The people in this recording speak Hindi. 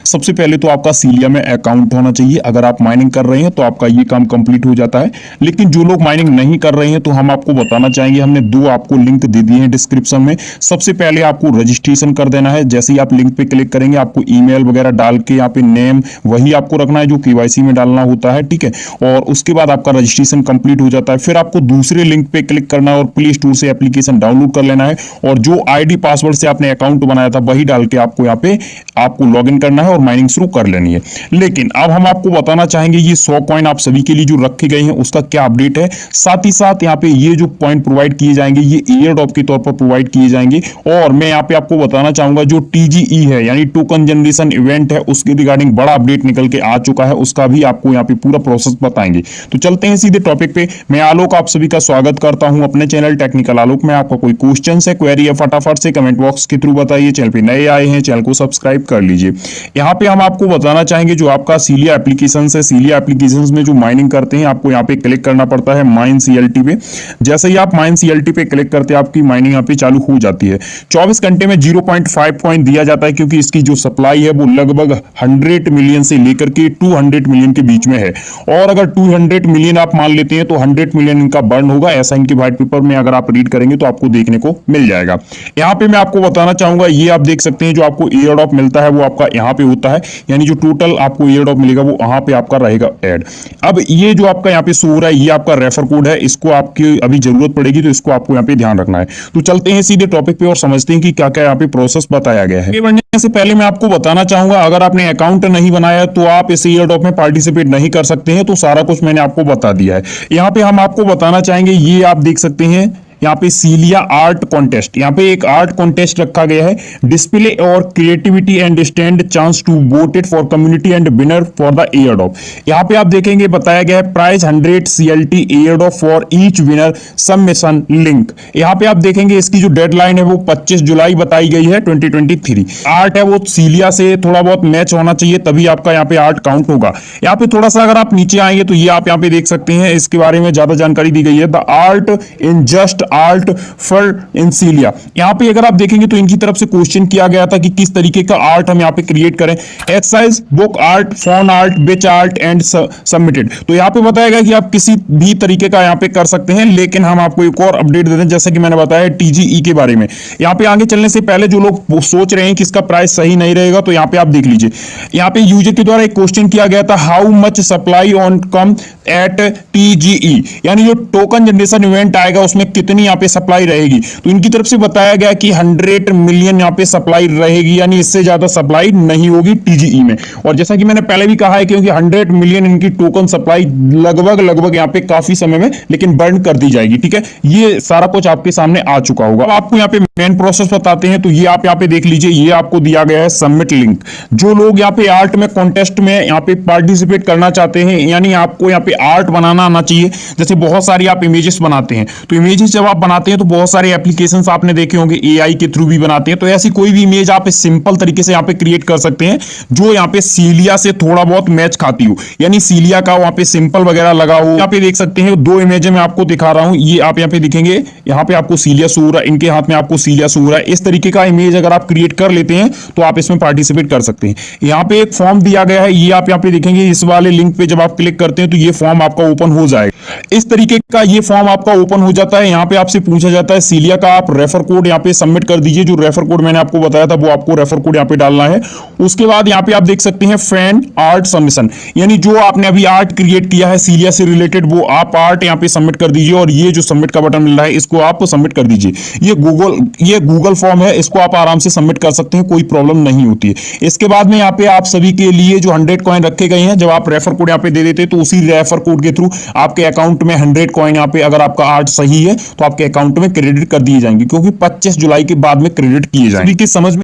सबसे पहले तो आपका सीलिया में अकाउंट होना चाहिए। अगर आप माइनिंग कर रहे हैं तो आपका ये काम कंप्लीट हो जाता है। लेकिन जो लोग माइनिंग नहीं कर रहे हैं तो हम आपको बताना चाहेंगे, हमने दो आपको लिंक दे दिए हैं डिस्क्रिप्शन में। सबसे पहले आपको रजिस्ट्रेशन कर देना है। जैसे ही आप लिंक पे क्लिक करेंगे आपको ईमेल वगैरह डाल के यहाँ पे नेम वही आपको रखना है जो केवाईसी में डालना होता है, ठीक है। और उसके बाद आपका रजिस्ट्रेशन कंप्लीट हो जाता है। फिर आपको दूसरे लिंक पे क्लिक करना है और प्ले स्टोर से एप्लीकेशन डाउनलोड कर लेना है और जो आईडी पासवर्ड से आपने अकाउंट बनाया था वही डाल के आपको यहाँ पे आपको लॉग इन करना है और माइनिंग शुरू कर लेनी है। लेकिन अब हम आपको बताना चाहेंगे ये 100 कॉइन आप सभी के लिए जो रखे गए हैं उसका क्या अपडेट है। साथ ही साथ यहाँ पे ये जो पॉइंट प्रोवाइड किए जाएंगे ये एयर ड्रॉप के तौर पर प्रोवाइड किए जाएंगे। और मैं यहाँ पे आपको बताना चाहूंगा जो टीजीई है यानी टोकन जनरेशन इवेंट है उसके रिगार्डिंग बड़ा अपडेट निकल के आ चुका है, उसका भी आपको यहाँ पे पूरा प्रोसेस बताएंगे। तो चलते हैं सीधे टॉपिक पे। मैं आलोक आप सभी का स्वागत करता हूं अपने चैनल टेक्निकल आलोक में। आपका कोई क्वेश्चन है, क्वेरी है, फटाफट से कमेंट बॉक्स के थ्रू बताइए। चैनल पे नए आए हैं चैनल को सब्सक्राइब कर लीजिए। यहाँ पे हम आपको बताना चाहेंगे जो आपका सीलिया एप्लीकेशन है, सीलिया एप्लीकेशन में जो माइनिंग करते हैं आपको यहाँ पे क्लिक करना पड़ता है माइन सीएलटी पे। जैसे ही आप माइन सीएलटी पे क्लिक करते हैं आपकी माइनिंग यहाँ पे चालू हो जाती है। 24 घंटे में 0.5 कॉइन दिया जाता है क्योंकि इसकी जो सप्लाई है वो लगभग 100 मिलियन से लेकर के 200 मिलियन के बीच में है। और अगर 200 मिलियन आप मान लेते हैं तो 100 मिलियन इनका बर्न होगा, ऐसा इनके व्हाइट पेपर में अगर आप रीड करेंगे तो आपको देखने को मिल जाएगा। यहाँ पे मैं आपको बताना चाहूंगा ये आप देख सकते हैं जो आपको एयर ड्रॉप मिलता है वो आपका यहाँ पे होता है, यानी जो टोटल आपको एयर ड्रॉप मिलेगा वो यहाँ पे आपका रहेगा ऐड। अब ये जो आपका यहाँ पे शो हो रहा है ये आपका रेफर कोड है, इसको आपकी अभी जरूरत पड़ेगी तो इसको आपको यहाँ पे ध्यान रखना है। तो चलते हैं सीधे टॉपिक पे और समझते हैं कि क्या क्या यहाँ पे प्रोसेस बताया गया है। बढ़ने से पहले मैं आपको बताना चाहूंगा अगर आपने अकाउंट नहीं बनाया तो आप इस एयर ड्रॉप में पार्टिसिपेट नहीं कर सकते हैं। तो सारा कुछ मैंने आपको बता दिया है। यहाँ पे हम आपको बताना चाहेंगे ये आप देख सकते हैं यहाँ पे सीलिया आर्ट कॉन्टेस्ट, यहाँ पे एक आर्ट कॉन्टेस्ट रखा गया है। डिस्प्ले और creativity and stand chance to voted for community and winner for the air drop. यहाँ पे आप देखेंगे बताया गया है prize 100 CLT air drop for each winner submission link. यहाँ पे आप देखेंगे इसकी जो डेडलाइन है वो 25 जुलाई बताई गई है 2023। आर्ट है वो सीलिया से थोड़ा बहुत मैच होना चाहिए तभी आपका यहाँ पे आर्ट काउंट होगा। यहाँ पे थोड़ा सा अगर आप नीचे आएंगे तो ये आप यहाँ पे देख सकते हैं इसके बारे में ज्यादा जानकारी दी गई है। The art in just art for in सीलिया। यहाँ पे अगर आप देखेंगे तो इनकी तरफ से क्वेश्चन किया गया था कि किस तरीके का आर्ट हम यहाँ पे क्रिएट करें। Exercise book art, phone art, beach art and submitted. तो यहाँ पे बताया गया कि आप किसी भी तरीके का यहाँ पे कर सकते हैं। लेकिन हम आपको एक और अपडेट देते हैं जैसे कि मैंने बताया टीजीई के बारे में। यहाँ पे आगे चलने से पहले जो लोग सोच रहे हैं कि इसका प्राइस सही नहीं रहेगा तो यहाँ पे आप देख लीजिए। यहाँ पे यूजर के द्वारा एक क्वेश्चन किया गया था how much supply on come at TGE, यानी जो टोकन जनरेशन इवेंट आएगा उसमें कितनी यहाँ पे सप्लाई रहेगी। तो इनकी तरफ से बताया गया कि 100 मिलियन यहाँ पे सप्लाई रहेगी, यानी इससे ज्यादा सप्लाई नहीं होगी टीजीई में। और जैसा कि मैंने पहले भी कहा है क्योंकि 100 मिलियन इनकी टोकन सप्लाई लगभग यहाँ पे काफी समय में लेकिन बर्न कर दी जाएगी, ठीक है। ये सारा कुछ आपके सामने आ चुका होगा। अब आपको यहाँ पे मेन प्रोसेस बताते हैं। तो ये आप यहाँ पे देख लीजिए, ये आपको दिया गया है सबमिट लिंक। जो लोग यहाँ पे आर्ट में कॉन्टेस्ट में यहाँ पे पार्टिसिपेट करना चाहते हैं, यानी आपको यहाँ पे आर्ट बनाना आना चाहिए। जैसे बहुत सारी आप इमेजेस बनाते हैं तो इमेजेस जब आप बनाते हैं तो बहुत सारे एप्लीकेशंस आपने देखे होंगे एआई के थ्रू भी बनाते हैं। तो ऐसी कोई भी इमेज आप सिंपल तरीके से यहाँ पे क्रिएट कर सकते हैं जो यहाँ पे सीलिया से थोड़ा बहुत मैच खाती हो, यानी सीलिया का वहां पे सिंपल वगैरह लगा हो। यहाँ पे देख सकते हैं दो इमेज मैं आपको दिखा रहा हूं। ये आप यहाँ पे दिखेंगे, यहाँ पे आपको सीलिया शो हो रहा है, इनके हाथ में आपको सीलिया शो हो रहा है। इस तरीके का इमेज अगर आप क्रिएट कर लेते हैं तो आप इसमें पार्टिसिपेट कर सकते हैं। यहाँ पे एक फॉर्म दिया गया है, ये आप यहाँ पे देखेंगे। इस वाले लिंक पे जब आप क्लिक करते हैं तो ये फॉर्म आपका ओपन हो जाएगा। इस तरीके का ये फॉर्म आपका ओपन हो जाता है। यहाँ पे आपसे पूछा जाता है सीलिया का आप रेफर कोड यहाँ पे सबमिट कर दीजिए। जो रेफर कोड मैंने आपको बताया था वो आपको रेफर कोड यहाँ पे डालना है। उसके बाद यहाँ पे आप देख सकते हैं फैन आर्ट सबमिशन, यानी जो आपने अभी आर्ट क्रिएट किया है सीलिया से रिलेटेड वो आप आर्ट यहाँ पे सबमिट कर दीजिए। और ये जो सबमिट का बटन मिल रहा है इसको आप सबमिट कर दीजिए। ये गूगल फॉर्म है, इसको आप आराम से सबमिट कर सकते हैं, कोई प्रॉब्लम नहीं होती है। इसके बाद में यहाँ पे आप सभी के लिए जो 100 कॉइन रखे गए हैं, जब आप रेफर कोड यहाँ पे दे देते हैं तो उसी रेफर कोड के थ्रू आपके अकाउंट में 100 कॉइन यहाँ पे अगर आपका आर्ट सही है तो आपके अकाउंट में क्रेडिट कर दिए जाएंगे, क्योंकि 25 जुलाई के बाद में क्रेडिट किए जाएंगे। समझ में